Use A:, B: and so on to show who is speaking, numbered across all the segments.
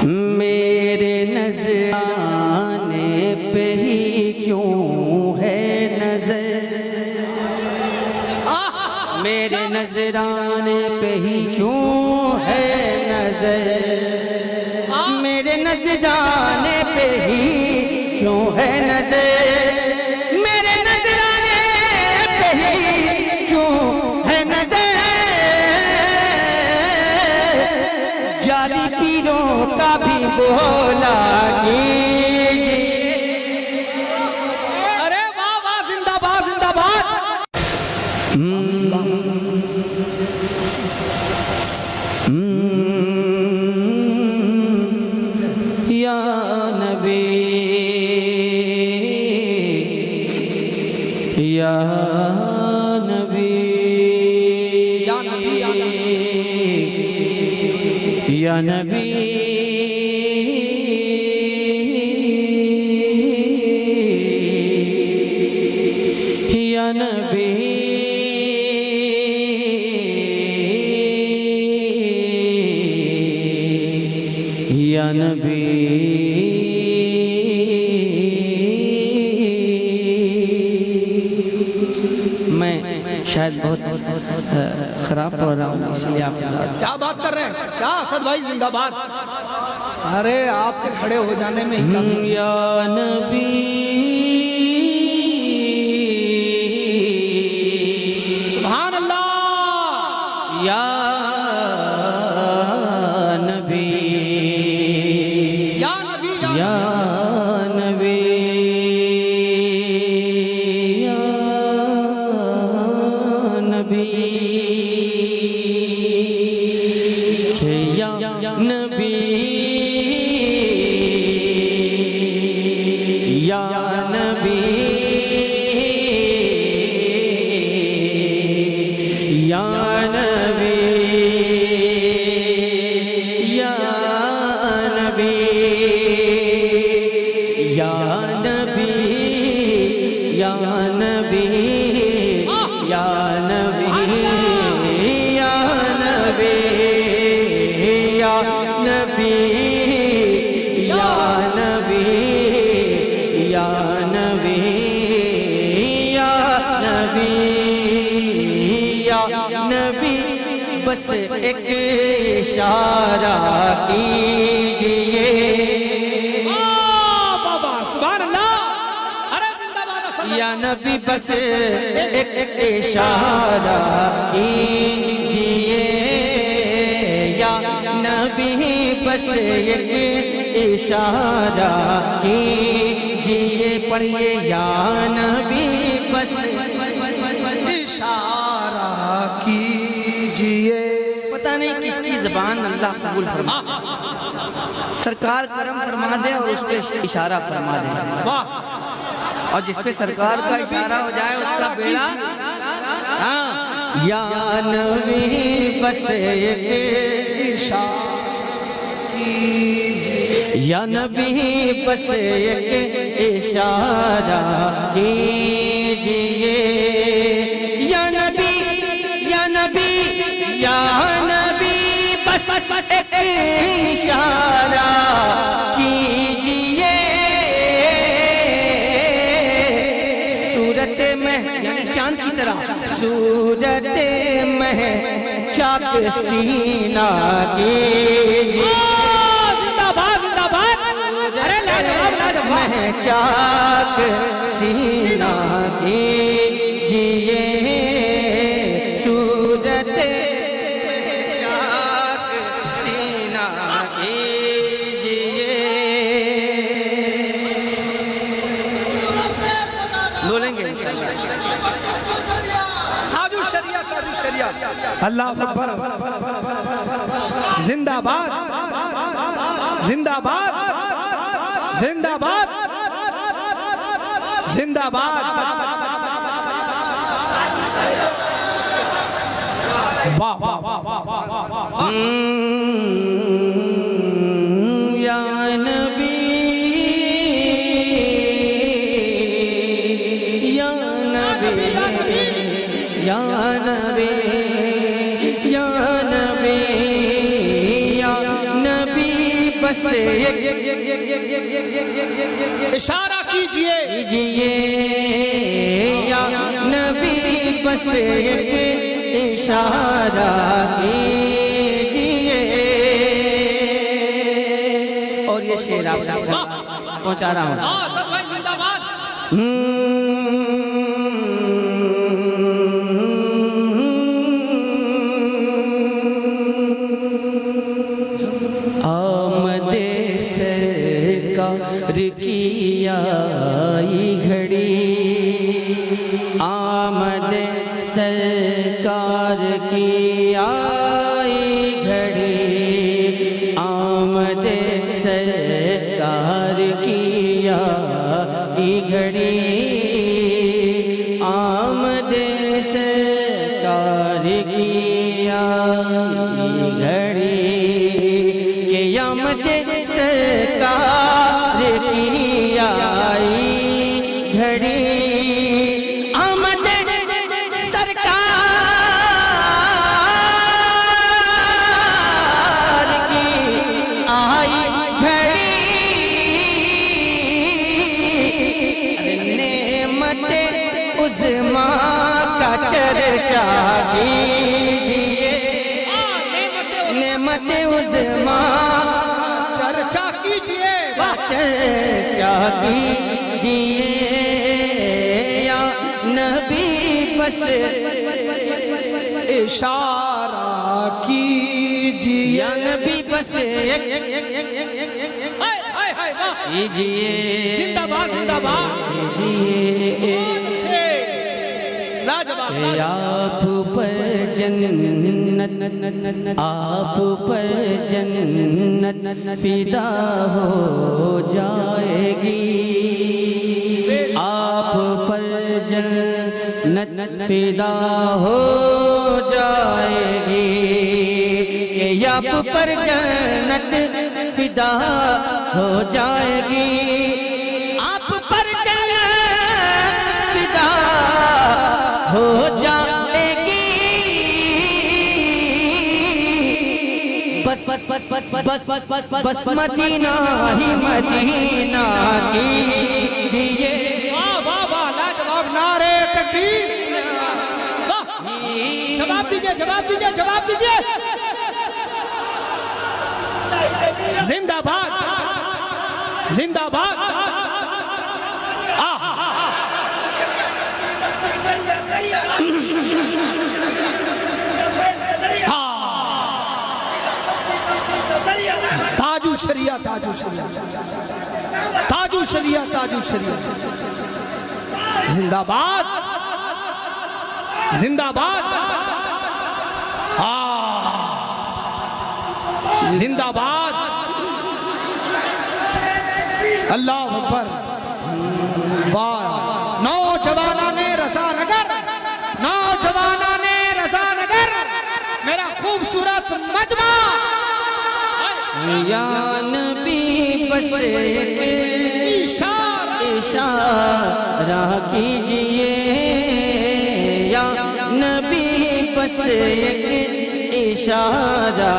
A: میرے نذرانے پہ ہی کیوں ہے نظر، میرے نذرانے پہ ہی کیوں ہے نظر، میرے نذرانے پہ ہی کیوں ہے نظر، میرے نذرانے پہ ہی کیوں ہے نظر، جعلی پیروں کا بھی بولا کیجئے۔
B: ارے واہ واہ، زندہ باد زندہ باد۔
A: یا نبی یا نبی
B: یا نبی
A: یا نبی یا نبی یا نبی میں شاید بہت خراب پڑھ رہا ہوں، اس لیے آپ
B: کیا بات کر رہے ہیں؟ کیا اسد بھائی زندہ باد؟ ارے آپ کے کھڑے ہو جانے میں ہی کم ہے۔
A: یا نبی
B: سبحان اللہ۔
A: یا نبی
B: یا نبی
A: یا نبی یا نبی کہ یا نبی یا نبی یا نبی یا نبی یا نبی یا نبی یا نبی یا نبی یا نبی یا نبی یا نبی یا نبی یا نبی بس ایک اشارہ کیجئے۔
B: بابا سبحان اللہ۔ ارے زندہ باد اسد۔
A: یا نبی بس ایک اشارہ کیجئے، یا نبی بس ایک اشارہ کیجئے، پڑھئے یا نبی بس
B: اشارہ کیجئے۔
A: پتہ نہیں کس کی زبان اللہ قبول فرما، سرکار کرم فرما دے اور اس پہ اشارہ فرما دے،
B: واہ۔
A: اور جس پہ سرکار کا اشارہ ہو جائے اس کا بیڑا۔ یا نبی بس ایک
B: اشارہ کیجئے۔
A: یا نبی بس ایک اشارہ کیجئے، یا نبی یا نبی یا نبی بس ایک اشارہ کیجئے، صورت میں یعنی چاند کی طرح، صورت میں چاک سینہ کیجئے،
B: زندہ باد زندہ باد۔ ارے لاجواب لاجواب۔
A: میں چاک سینہ کیجئے، صورت چاک سینہ کیجئے۔ بولیں گے
B: تاج الشریعہ تاج الشریعہ۔ اللہ اکبر۔ زندہ باد زندہ باد زندہ باد زندہ باد۔ واہ واہ واہ واہ۔
A: یا نبی یا نبی یا نبی یا نبی یا نبی بس ایک
B: اشارہ کیجئے
A: یا نبی بس ایک اشارہ کیجئے. اور یہ شعر آپ تک پہنچا رہا ہوں.
B: اسد بھائی زندہ باد.
A: آمد سرکار کی آئی گھڑی, آمد سرکار کی آئی گھڑی, آمد سرکار کی آئی گھڑی, آمد سرکار کی آئی گھڑی, کہ آمد سرکار کی آئی گھڑی, آمد سرکار کی آئی گھڑی, نعمت عظما کا چرچا کیجئے, نعمت عظما
B: چرچا کیجئے.
A: چرچا کیجئے, یا نبی بس
B: اشارہ کیجئے.
A: یا نبی بس کیجئے.
B: زندہ باد زندہ باد. اچھے لاجواب.
A: آپ پر جنت, آپ پر جنت فدا ہو جائے گی, آپ پر جنت فدا ہو جائے گی, کہ آپ پر جنت فدا ہو جائے گی, آپ پر جنت فدا ہو جائے گی. بس بس بس بس بس بس بس بس مدینہ ہی مدینہ کیجئے.
B: واہ واہ واہ لاجواب. نعرے تکبیر. واہ. جواب دیجئے جواب دیجئے جواب دیجئے. زندہ باد زندہ باد. تاج الشریعہ تاج الشریعہ تاج الشریعہ تاج الشریعہ. زندہ باد زندہ باد. زندہ باد. اللہ اکبر. واہ. نوجوانان رضا نگر, نوجوانان رضا نگر, میرا خوبصورت مجمع.
A: یا نبی بس ایک اشارہ کیجئے, یا نبی بس ایک اشارہ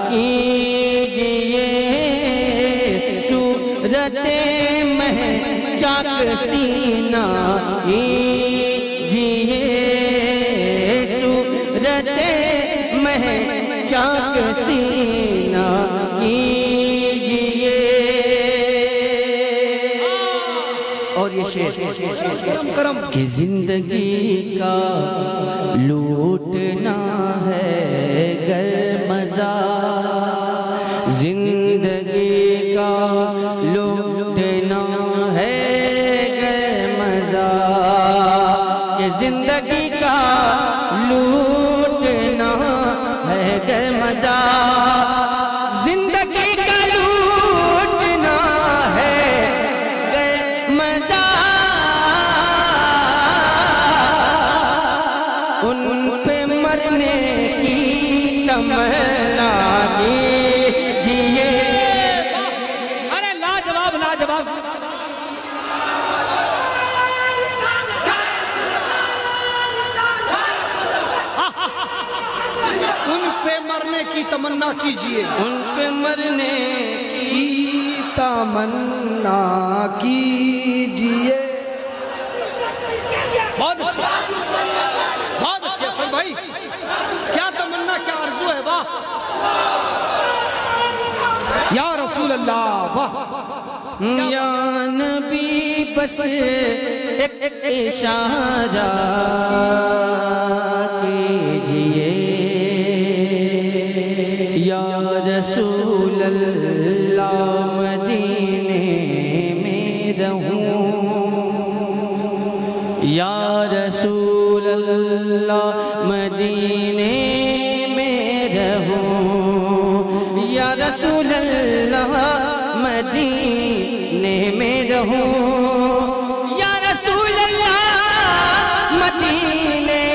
A: کیجئے. صورت مہ چاک سینہ کیجئے, صورت مہ چاک سینہ کیجئے. اور یہ شعر کہ زندگی کا لوٹنا ہے گر مزہ, زندگی کا لوٹنا ہے گر مزہ, کہ زندگی کا لوٹنا ہے گر مزہ, زندگی کا لوٹنا ہے گر مزہ. ان پہ مرنے کی تمنا کیجئے.
B: ارے لاجواب لاجواب. ان پہ مرنے کی تمنا کیجئے،
A: ان پہ مرنے
B: کی تمنا کیجئے۔ بہت اچھا، بہت اچھا حسن بھائی، کیا تمنا کیا عرضو ہے، واہ یا رسول اللہ، واہ
A: یا نبی بس ایک اشارہ کیجئے، یا رسول اللہ مدینے میں رہوں، یا رسول اللہ مدینے میں رہوں، یا رسول اللہ مدینے میں رہوں، یا رسول اللہ مدینے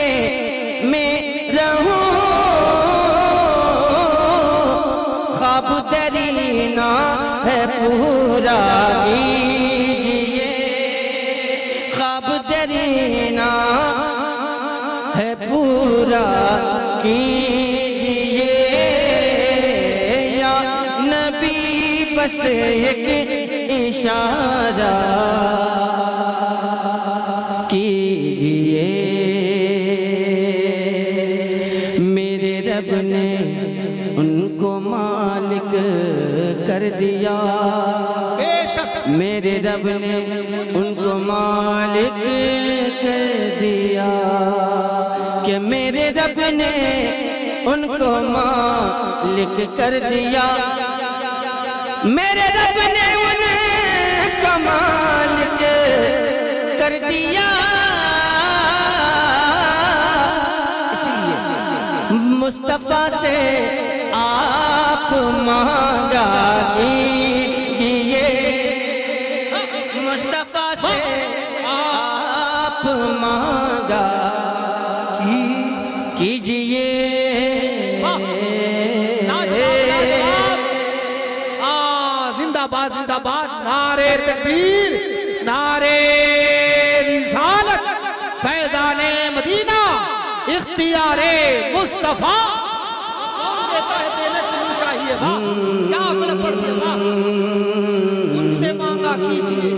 A: میں رہوں، خواب درینا ہے پورا کیجئے، خواب درینا ہے پورا کیجئے، یا نبی بس ایک اشارہ کیجئے، میرے رب نے ان کو مالک کر دیا،
B: بے شک
A: میرے رب نے ان کو مالک کر دیا، کہ میرے رب نے ان کو مالک کر دیا، میرے رب نے ان کو مالک کر دیا، اس لیے مصطفیٰ سے آپ مانگا کیجئے، مصطفیٰ سے آپ مانگا کیجئے،
B: زندہ باد، زندہ باد، نعرے تکبیر، نعرے رسالت، فیضان مدینہ، اختیار مصطفیٰ، کون دیتا ہے دینے تمہیں چاہیے، کیا آپ نے پڑھ دیا، ان سے مانگا کیجئے۔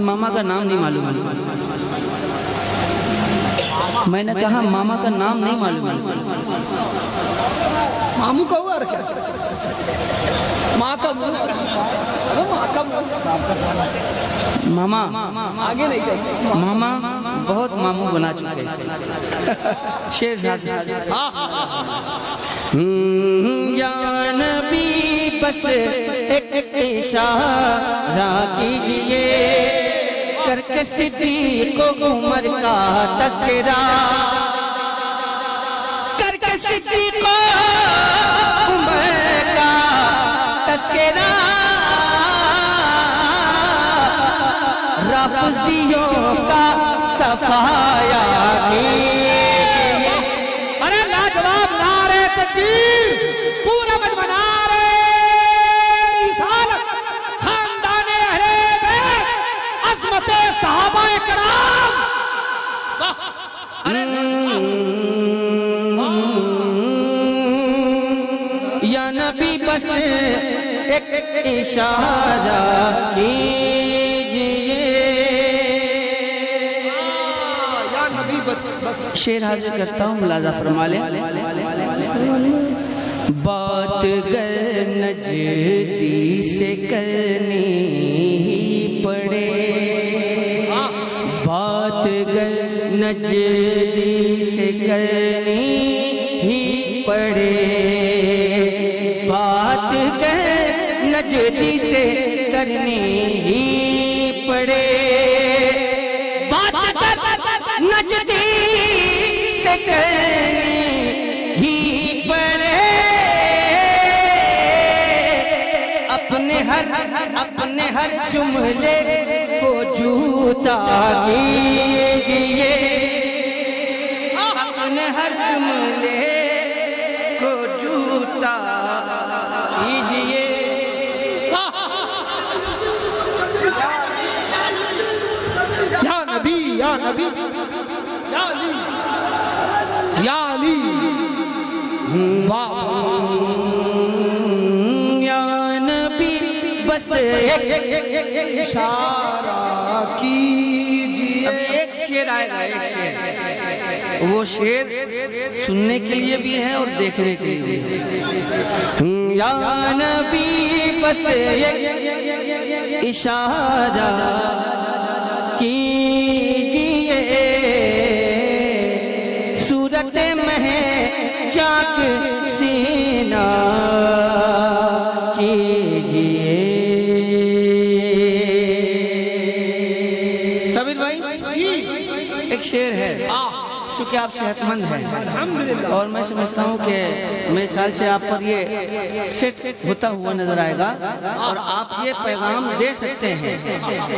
A: ماما کا نام نہیں معلوم، میں نے کہا ماما کا نام نہیں معلوم،
B: ماموں کا ہوا کیا، ماں کا منہ، ماں کا منہ،
A: ماما
B: آگے نہیں کہتے،
A: ماما بہت ماموں بنا چکے، شیر صاحب، یا نبی بس ایک اشارہ کیجئے، کر کے صدیق و عمر کا تذکرہ، کر کے صدیق و عمر کا تذکرہ، رافضیوں کا صفایا کیجئے،
B: ارے لاجواب نعرے تکبیر، پورا مجمع نعرے رسالت، خاندان اہل بیت، عظمت صحابہ کرام، ارے
A: یا نبی بس ایک اشارہ کیجئے،
B: یا نبی بس
A: شیر حاضر کرتا ہوں، ملاحظہ فرما لیں، بات گر نجدی سے کرنی ہی پڑے، بات گر نجدی سے کرنی ہی پڑے، بات گر نجدی سے کرنی ہی پڑے، بات گر نجدی سے کرنی ہی پڑے، اپنے ہر جملے کو جھوٹا کیجئے، اپنے ہر جملے کو جھوٹا کیجئے،
B: یا نبی یا یا نبی یا علی یا علی
A: یا نبی بس ایک
B: اشارہ کیجئے.
A: اب ایک شعر آئے گا، ایک شعر، وہ شعر سننے کے لیے بھی ہے اور دیکھنے کے لیے بھی ہے. یا نبی بس ایک اشارہ کیجئے، صورت مہ جاک سینہ کیجئے. صابر بھائی ایک شعر ہے، چونکہ آپ صحت مند ہیں اور میں سمجھتا ہوں کہ میرے خیال سے آپ پر یہ سیٹ ہوتا ہوا نظر آئے گا اور آپ یہ پیغام دے سکتے ہیں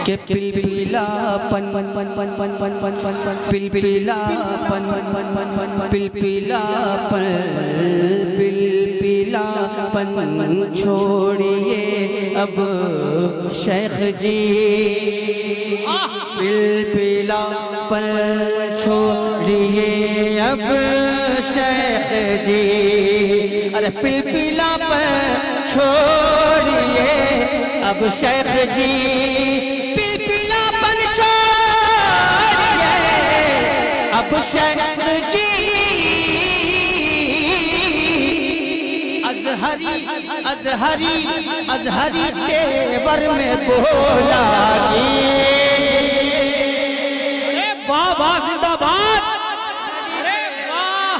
A: کہ پل پیلا پن پن پن پن پن پن پن پن پن پل پیلا پن پن پن پن پن پل پیلا پن پل پیلا پن پن چھوڑیے اب شیخ جی، پل پیلا پن چھوڑیے اب شیخ جی. ارے پل پیلا پن چھوڑیے اب شیخ جی، پل پیلا پن چھوڑیے اب شیخ جی. ازہری تیور میں بولا گی.
B: واہ واہ زندہ باد. ارے واہ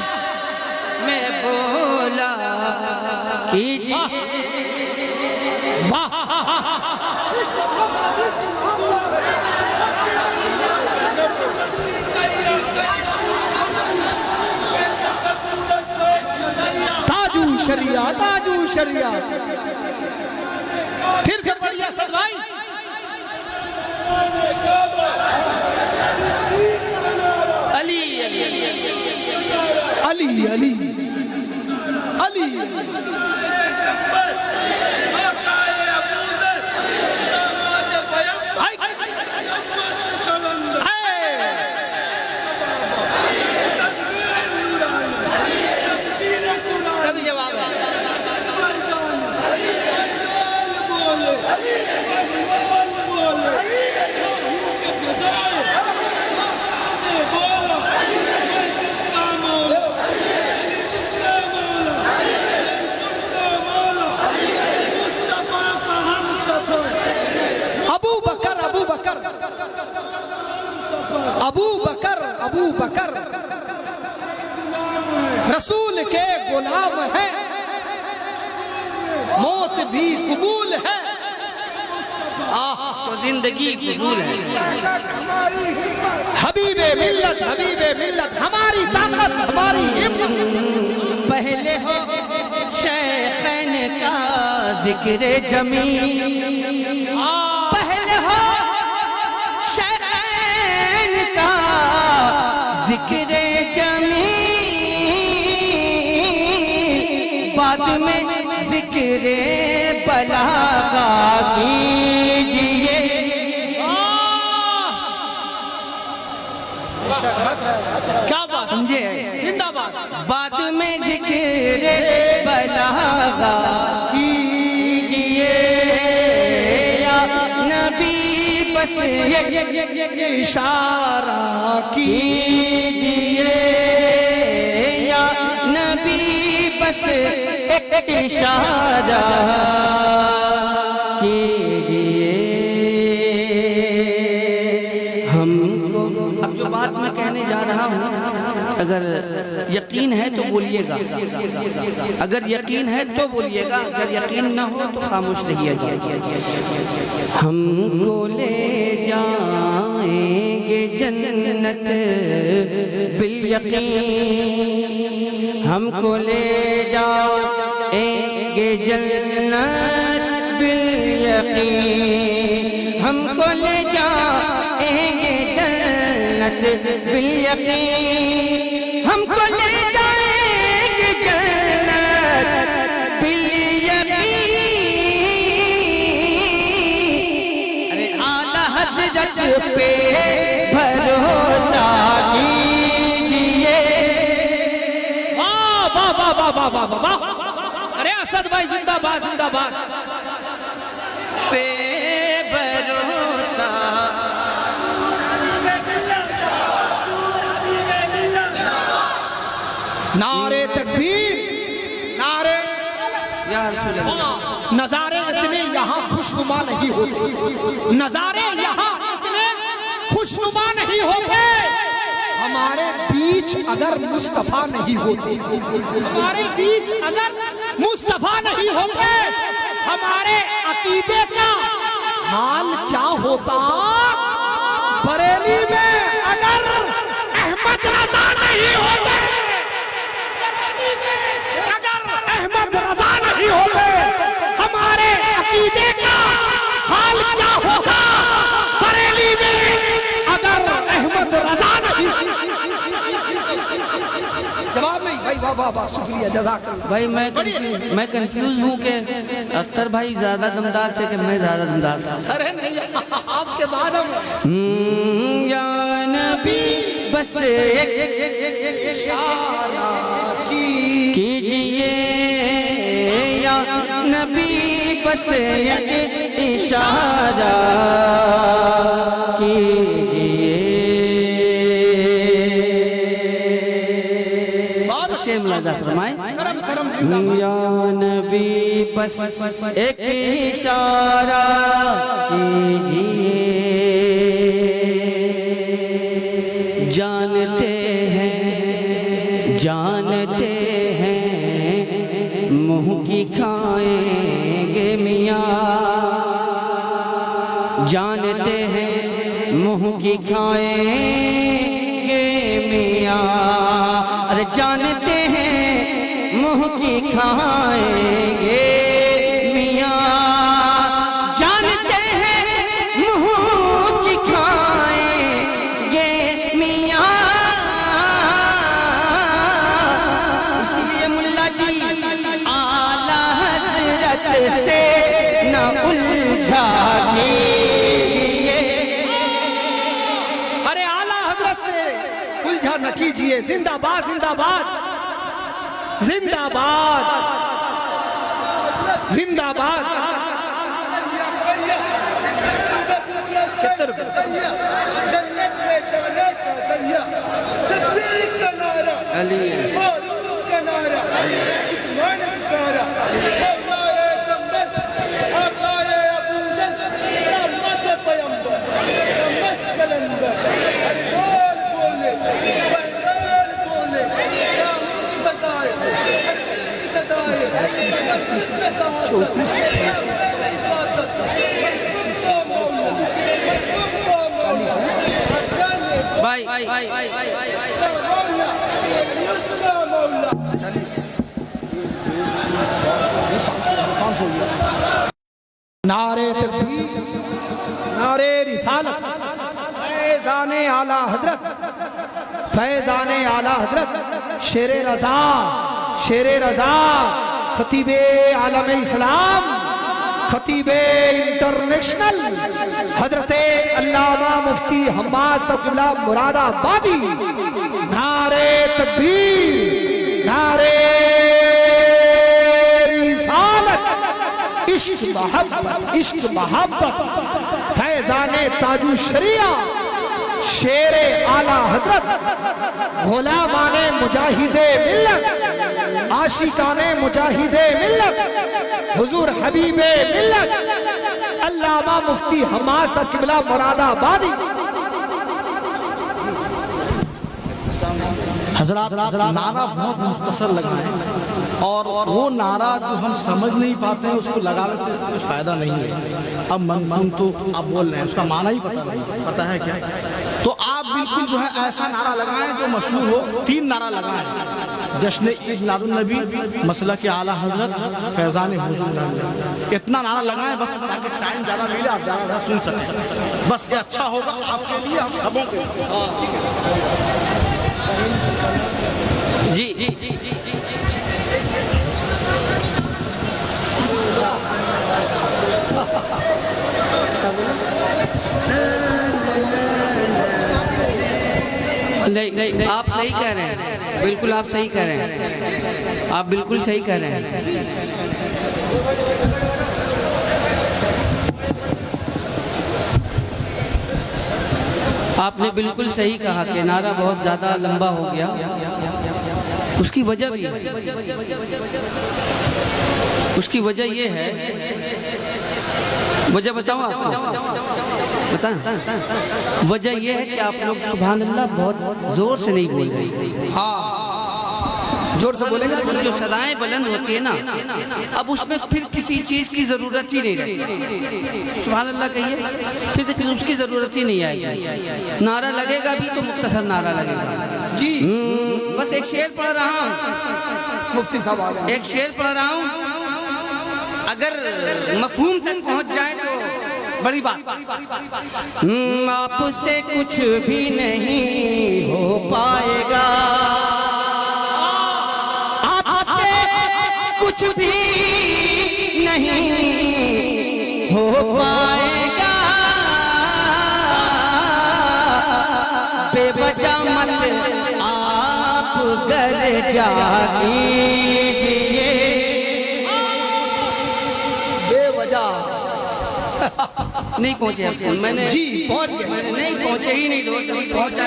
A: میں بولا کیجئے.
B: واہ تاجو شریعہ تاجو شریعہ. پھر سے پڑھیا سب بھائی.
A: علی علی
B: علی علی علی
A: کبھی جواب ہے. ابو بکر رسول کے غلام ہے، موت بھی قبول ہے، تو زندگی قبول ہے.
B: حبیب ملت ہماری طاقت ہماری ہمت.
A: پہلے ہو شیخین کا ذکر جمیل، پہلے ہو شیخین کا ذکر جمیل، بعد میں ذکر بلاغہ کیجئے.
B: کیا بات
A: سمجھے؟
B: زندہ باد.
A: بعد میں ذکر بلاغہ کیجئے یا نبی بس ایک
B: اشارہ
A: کیجئے یا نبی بس ایک اشارہ کیجئے. ہم کو اب جو بات میں کہنے جا رہا ہوں، اگر یقین ہے تو بولیے گا، اگر یقین ہے تو بولیے گا، اگر یقین نہ ہو تو خاموش رہیے گا. ہم کو لے جائیں گے جنت بالیقین، ہم کو لے جائیں گے جنت بالیقین، ہم کو لے جائیں گے جنت بالیقین، ہم کو لے جائیں گے جنت بالیقین. ارے اعلیٰ حضرت پہ بھروسہ
B: واہ واہ واہ واہ واہ واہ واہ. ارے اسد بھائی زندہ باد زندہ باد.
A: پہ بھروسہ
B: نعرے تکبیر نعرے
A: یا رسول اللہ.
B: نظارے اتنے یہاں خوشنما نہیں ہوتے, نظارے یہاں اتنے خوشنما نہیں ہوتے ہمارے بیچ اگر مصطفیٰ نہیں ہوتے, ہمارے بیچ اگر مصطفیٰ نہیں ہوتے ہمارے عقیدے کا حال کیا ہوتا. بریلی میں اگر احمد رضا نہیں ہوتے, اگر احمد رضا نہیں ہوتے ہمارے عقیدے کا حال کیا ہوتا. بریلی میں اگر احمد رضا نہیں. جواب نہیں بھائی, واہ واہ واہ, شکریہ جزاک اللہ.
A: بھائی میں کنفیوز ہوں کہ اختر بھائی زیادہ دمدار تھے کہ میں زیادہ دمدار تھا.
B: ارے نہیں, آپ کے بعد ہم
A: یا نبی بس ایک
B: اشارہ
A: کیجئے, یا نبی بس ایک اشارہ کیجئے. ملاحظہ فرمائیں.
B: کرم کرم زندہ باد.
A: یا نبی بس ایک اشارہ کیجئے, جانتے ہیں منہ کی کھائیں گے میاں, جانتے ہیں منہ کی کھائیں گے میاں. ارے جانتے ہیں منہ کی کھائیں گے میاں, جانتے ہیں منہ کی کھائیں گے میاں. اس لیے ملا جی اعلیٰ حضرت سے نہ الجھا کیجئے.
B: ارے اعلیٰ حضرت سے الجھا نہ کیجئے. زندہ باد زندہ باد زندہ باد زندہ باد.
A: علی بھائی
B: نعرے تکبیر نعرے رسالت. فیضان اعلیٰ حضرت, فیضان اعلیٰ حضرت شیر رضا, شیر رضا, خطیب عالم اسلام, خطیب انٹرنیشنل حضرت علامہ مفتی حماد صفی اللہ مراد آبادی. نعرے تکبیر نعرے رسالت. عشق محبت عشق محبت. فیضان تاج الشریعہ شیر اعلیٰ حضرت, غلامان مجاہد ملت, عاشقان مجاہد ملت, حضور حبیب ملت علامہ مفتی حماد صفی اللہ مراد آبادی.
C: حضرات نعرہ بہت مختصر لگا ہے, اور وہ نعرہ جو ہم سمجھ نہیں پاتے ہیں اس کو لگانے سے کوئی فائدہ نہیں ہے. اب من تو آپ بول رہے ہیں, اس کا معنی ہی پتہ ہے کیا, تو آپ بالکل جو ہے ایسا نعرہ لگائیں جو مشہور ہو. 3 نعرہ لگائیں, جشن عید میلاد النبی, مسلک اعلیٰ حضرت, فیضان حضور. اتنا نعرہ لگائیں بس, تاکہ ٹائم زیادہ ملے, آپ زیادہ سن سکیں. بس یہ اچھا ہوگا آپ کے لیے, ہم سبوں کے لیے.
A: جی جی جی جی جی نہیں آپ صحیح کہہ رہے ہیں، بالکل آپ صحیح کہہ رہے ہیں، آپ بالکل صحیح کہہ رہے ہیں۔ آپ نے بالکل صحیح کہا کہ نعرہ بہت زیادہ لمبا ہو گیا، اس کی وجہ بھی ہے، اس کی وجہ یہ ہے، وجہ بتاؤں آپ کو؟ بتائیں۔ وجہ یہ ہے کہ آپ لوگ سبحان اللہ بہت زور سے نہیں بول رہے۔
B: ہاں زور سے بولیں گے
A: جو صدائیں بلند ہوتی ہے نا، اب اس میں پھر کسی چیز کی ضرورت ہی نہیں رہتی۔ سبحان اللہ کہیے، پھر اس کی ضرورت ہی نہیں آئے گی۔ نعرہ لگے گا بھی تو مختصر نعرہ لگے گا۔
B: جی
A: بس ایک شعر پڑھ رہا ہوں،
B: مفتی صاحب آ گئے۔
A: ایک شعر پڑھ رہا ہوں، اگر مفہوم تک پہنچ جائے تو بڑی بات۔ آپ سے کچھ بھی نہیں ہو پائے گا، آپ سے کچھ بھی نہیں ہو پائے گا، بے وجہ مت آپ گر جاگیجئے،
B: بے وجہ
A: نہیں پہنچے آپ کو، میں نے
B: جی پہنچ گئے،
A: میں نے نہیں پہنچے ہی نہیں دوست، پہنچے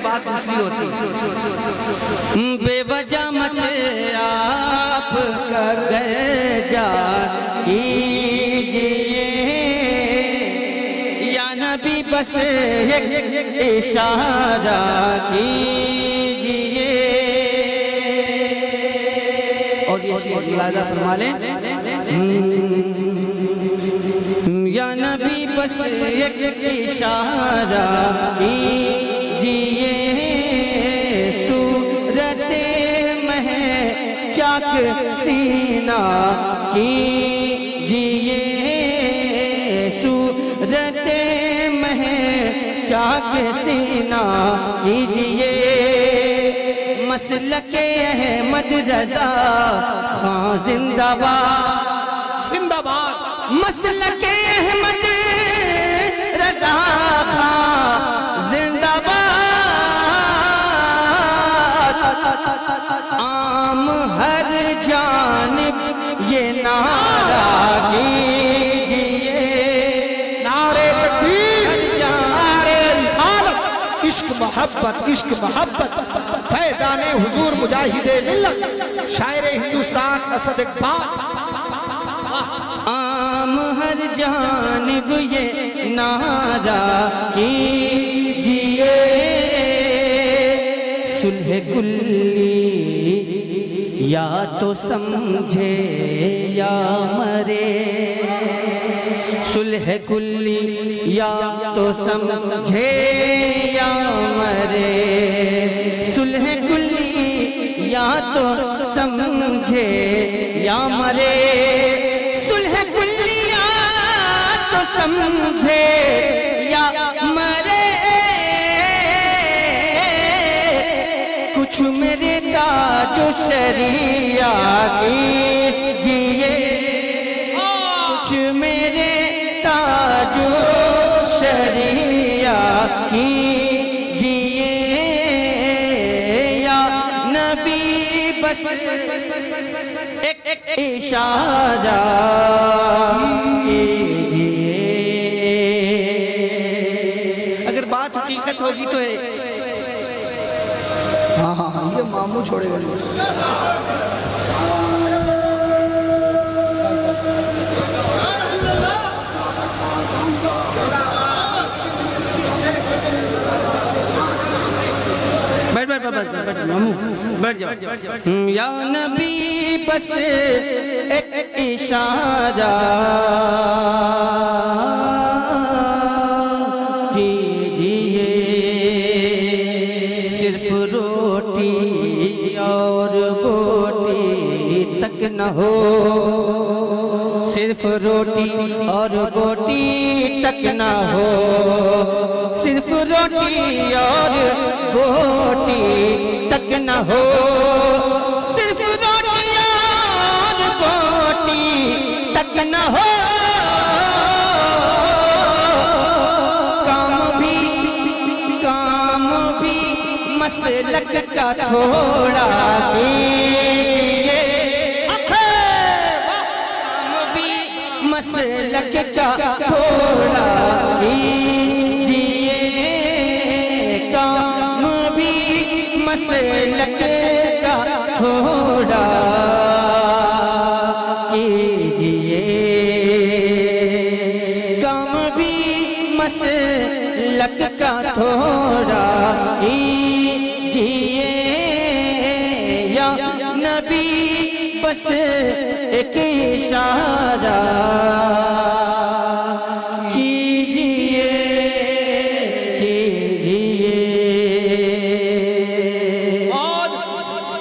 A: بات دوسری ہوتی۔ بے وجہ مت آپ گر جاگیجئے، یا نبی بس ایک اشارہ کیجئے، اور یہ شعر ملاحظہ فرما لیں، یا نبی بس ایک اشارہ کیجئے، صورت مہ چاک سینہ کیجئے، صورت مہ چاک سینہ کیجئے، مسلک احمد رضا خان زندہ باد،
B: زندہ باد،
A: مسلک احمد رضا خان زندہ باد، عام ہر جانب یہ نعرہ کیجئے،
B: نعرے تکبیر، نعرے رسالت، عشق محبت، عشق محبت، فیضان حضور مجاہد ملت، شاعر ہندوستان اسد اقبال،
A: عام ہر جانب یہ نعرہ کیجئے، صلح کلی یا تو سمجھے یا مرے، صلح کلی یا تو سمجھے یا مرے، صلح کلی یا تو سمجھے یا مرے، صلح کلی یا تو سمجھے یا مرے، کچھ میرے تاج و شریعہ کیجئے، کچھ میرے تاج و شریعہ کیجئے، یا نبی بس ایک اشارہ کیجئے۔ اگر بات حقیقت ہوگی تو
B: ہاں ہاں ہاں یہ ماموں چھوڑے گا
A: بیٹھ جاؤ، یا نبی بس ایک اشارہ کیجئے، صرف روٹی اور بوٹی تک نہ ہو، صرف روٹی اور بوٹی تک نہ ہو، صرف روٹی اور بوٹی تک نہ ہو، صرف روٹی اور بوٹی تک نہ ہو، کام بھی مسلک کا تھوڑا کیجئے مسلک کا تھوڑا کیجئے کام بھی مسلک کا تھوڑا کیجئے کام بھی مسلک کا تھوڑا کیجئے یا نبی بس ایک اشارہ کیجئے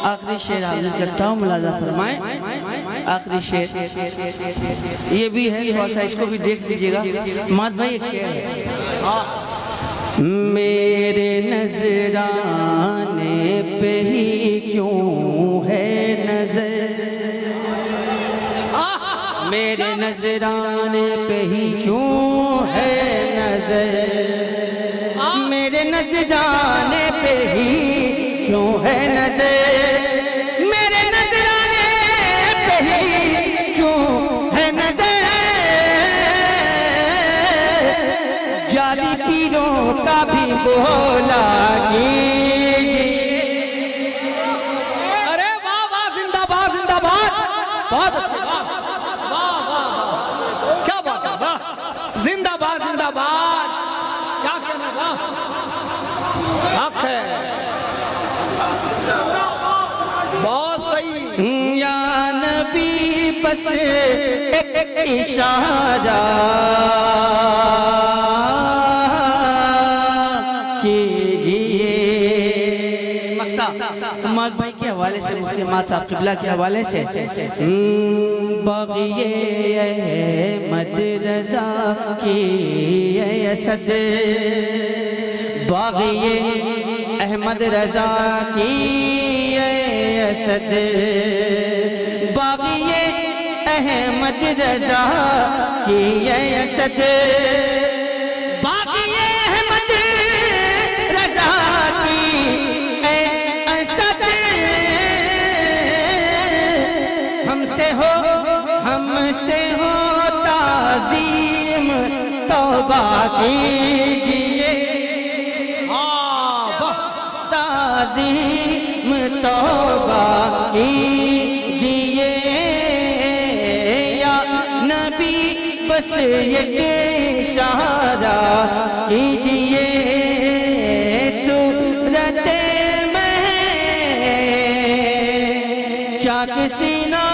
A: آخری شعر حاضر کرتا ہوں، ملاحظہ فرمائیں آخری شعر یہ بھی ہے، تھوڑا سا اس کو بھی دیکھ لیجئے گا مات بھائی. ایک شعر ہے میرے نظرانے پہ ہی کیوں ہے نظر، میرے نظرانے پہ ہی کیوں ہے نظر، میرے نظرانے پہ ہی کیوں ہے نظر، میرے نظرانے پہ ہی کیوں ہے نظر، جعلی پیروں کا بھی بولا کیجئے.
B: ارے واہ واہ، زندہ باد زندہ باد، بہت اچھا، کیا بات ہے، واہ زندہ باد زندہ باد، کیا کہنا، واہ حق ہے، بہت صحیح.
A: یا نبی بس ایک اشارہ کیجئے. مات بھائی کے حوالے سے، اس کے مات صاحب قبلہ کے حوالے سے باغی احمد رضا کی اسد، باغی احمد رضا کی اسد، باغی احمد رضا کی اسد، باغی احمد رضا کی اسد، ہم سے ہو تعظیم توبہ کیجئے، تعظیم توبہ کیجئے یا نبی بس ایک اشارہ کیجئے. صورت میں چاک سینہ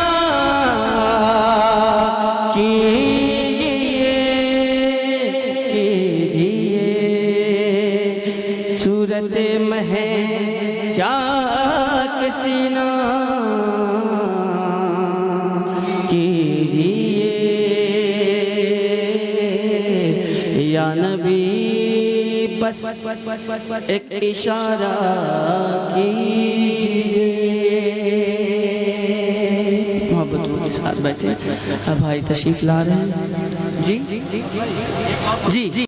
A: صورت مہ چاک سینہ کیجئے یا نبی بس ایک اشارہ کیجئے. محبتوں کے ساتھ بیٹھے، اب بھائی تشریف لا رہے ہیں. جی